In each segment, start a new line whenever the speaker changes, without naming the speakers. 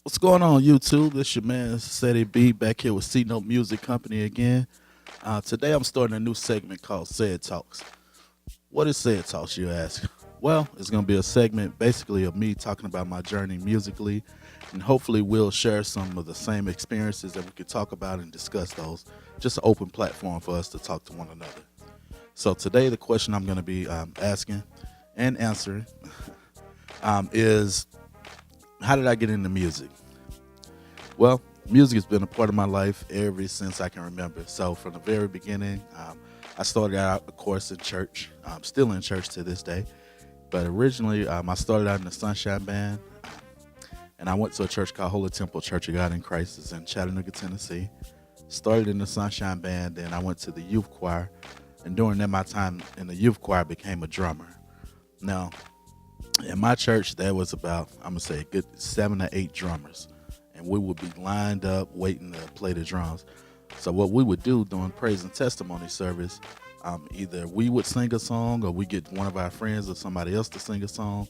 What's going on, YouTube? This your man Ced back here with C Note Music Company again. Today I'm starting a new segment called Ced-Talks. What is Ced-Talks, you ask? Well, it's going to be a segment basically of me talking about my journey musically, and hopefully we'll share some of the same experiences that we could talk about and discuss those. Just an open platform for us to talk to one another. So today the question I'm going to be asking and answering is, how did I get into music? Well, music has been a part of my life ever since I can remember. So from the very beginning, I started out, of course, in church. I'm still in church to this day. But originally, I started out in the Sunshine Band, and I went to a church called Holy Temple Church of God in Christ. It's in Chattanooga, Tennessee. Started in the Sunshine Band, then I went to the youth choir, and during that my time in the youth choir, I became a drummer. Now, in my church, there was about, I'm gonna say, a good 7 or 8 drummers, and we would be lined up waiting to play the drums. So what we would do during praise and testimony service, either we would sing a song or we get one of our friends or somebody else to sing a song,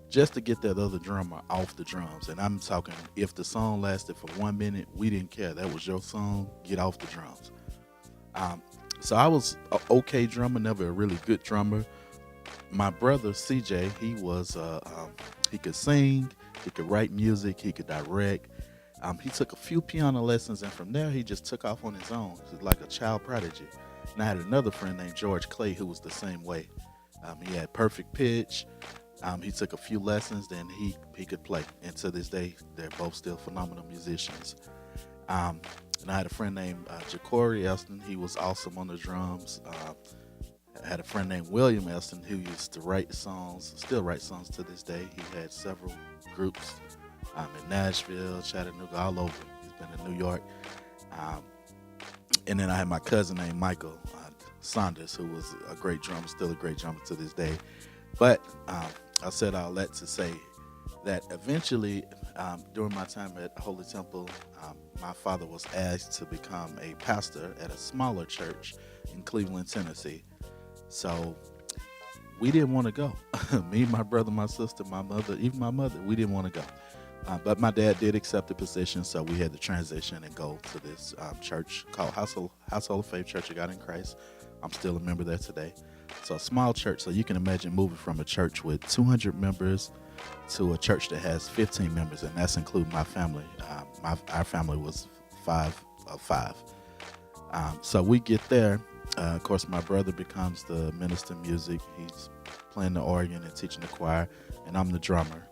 just to get that other drummer off the drums. And I'm talking, if the song lasted for 1 minute, we didn't care. That was your song. Get off the drums. So I was an okay drummer, never a really good drummer. My brother CJ, he could sing, he could write music, he could direct. He took a few piano lessons, and from there he just took off on his own. He was like a child prodigy. And I had another friend named George Clay who was the same way. He had perfect pitch. He took a few lessons, then he could play. And to this day, they're both still phenomenal musicians. And I had a friend named Ja'Cory Elston. He was awesome on the drums. I had a friend named William Elston who used to write songs, still write songs to this day. He had several groups in Nashville, Chattanooga, all over. He's been in New York. And then I had my cousin named Michael Saunders, who was a great drummer, still a great drummer to this day. But I said all that to say that eventually, during my time at Holy Temple, my father was asked to become a pastor at a smaller church in Cleveland, Tennessee. So we didn't want to go. Me, my brother, my sister, my mother, even my mother, we didn't want to go. But my dad did accept the position, so we had to transition and go to this church called Household of Faith Church of God in Christ. I'm still a member there today. So a small church, so you can imagine moving from a church with 200 members to a church that has 15 members, and that's including my family. Our family was 5 of 5. So we get there. Of course, my brother becomes the minister of music. He's playing the organ and teaching the choir, and I'm the drummer.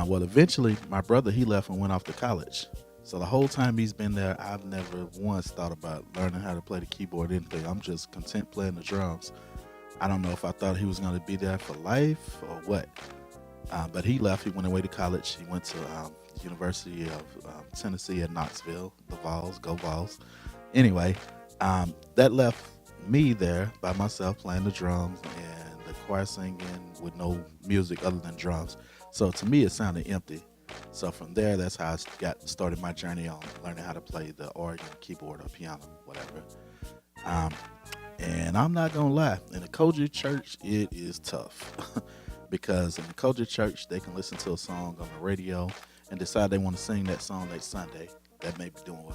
Well, eventually, my brother, he left and went off to college. So the whole time he's been there, I've never once thought about learning how to play the keyboard or anything. I'm just content playing the drums. I don't know if I thought he was going to be there for life or what. But he left. He went away to college. He went to University of Tennessee at Knoxville, the Vols, go Vols. Anyway, that left me there by myself playing the drums and the choir singing with no music other than drums. So to me, it sounded empty. So from there, that's how I started my journey on learning how to play the organ, keyboard, or piano, whatever. And I'm not gonna lie, in a Kojic church, it is tough because in the Kojic church, they can listen to a song on the radio and decide they want to sing that song next Sunday. That may be doing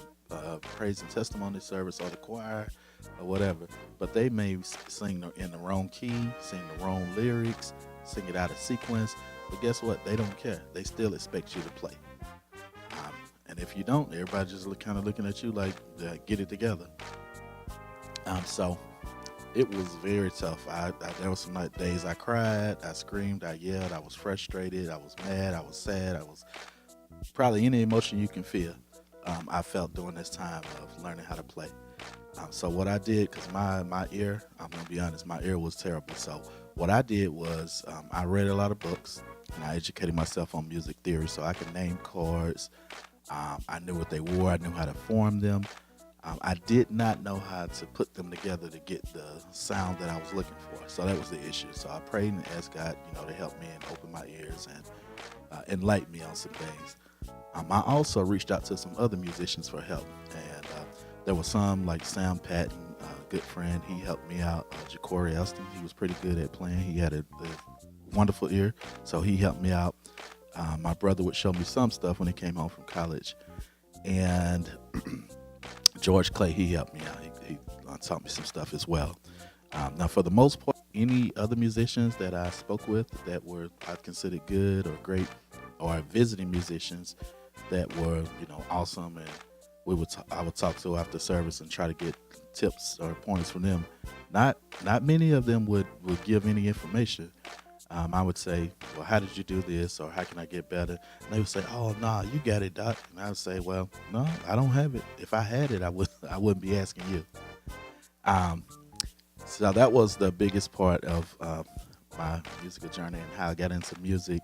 praise and testimony service or the choir or whatever, but they may sing in the wrong key, sing the wrong lyrics, sing it out of sequence. But guess what? They don't care. They still expect you to play. And if you don't, everybody just kind of looking at you like, get it together. So it was very tough. There were some days I cried, I screamed, I yelled, I was frustrated, I was mad, I was sad, I was probably any emotion you can feel. I felt during this time of learning how to play. So what I did, because my ear, I'm going to be honest, my ear was terrible. So what I did was I read a lot of books and I educated myself on music theory so I could name chords. I knew what they were. I knew how to form them. I did not know how to put them together to get the sound that I was looking for. So that was the issue. So I prayed and asked God, to help me and open my ears and enlighten me on some things. I also reached out to some other musicians for help. And there was some like Sam Patton, a good friend. He helped me out. Ja'Cory Elston, he was pretty good at playing. He had a wonderful ear, so he helped me out. My brother would show me some stuff when he came home from college, and George Clay, he helped me out. He taught me some stuff as well. Now, for the most part, any other musicians that I spoke with that were I considered good or great, or visiting musicians that were awesome, and I would talk to after service and try to get tips or pointers from them. Not many of them would give any information. I would say, well, how did you do this, or how can I get better? And they would say, oh, nah, you got it, doc. And I would say, well, no, I don't have it. If I had it, I wouldn't be asking you. So that was the biggest part of my musical journey and how I got into music.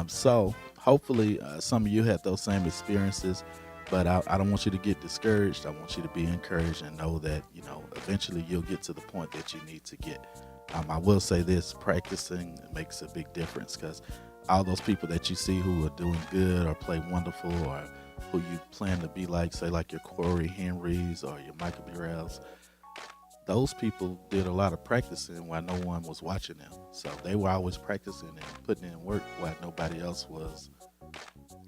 So hopefully some of you had those same experiences, but I don't want you to get discouraged. I want you to be encouraged and know that, eventually you'll get to the point that you need to get. I will say this, practicing makes a big difference, because all those people that you see who are doing good or play wonderful, or who you plan to be like, say like your Corey Henrys or your Michael Burrells, those people did a lot of practicing while no one was watching them. So they were always practicing and putting in work while nobody else was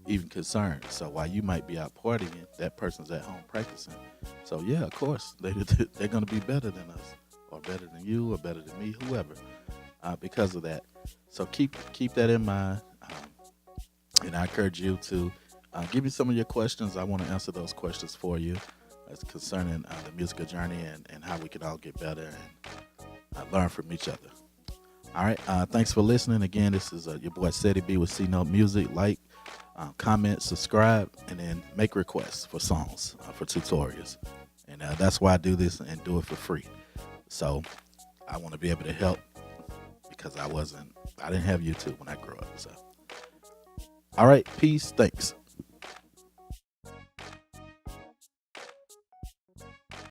even concerned. So while you might be out partying, that person's at home practicing. So yeah, of course, they're going to be better than us, or better than you, or better than me, whoever, because of that. So keep that in mind, and I encourage you to give me some of your questions. I want to answer those questions for you, as concerning the musical journey and how we can all get better and learn from each other. All right, thanks for listening. Again, this is your boy Cedric B with C-Note Music. Like, comment, subscribe, and then make requests for songs, for tutorials. And that's why I do this, and do it for free. So I want to be able to help, because I didn't have YouTube when I grew up. So, all right, peace, thanks.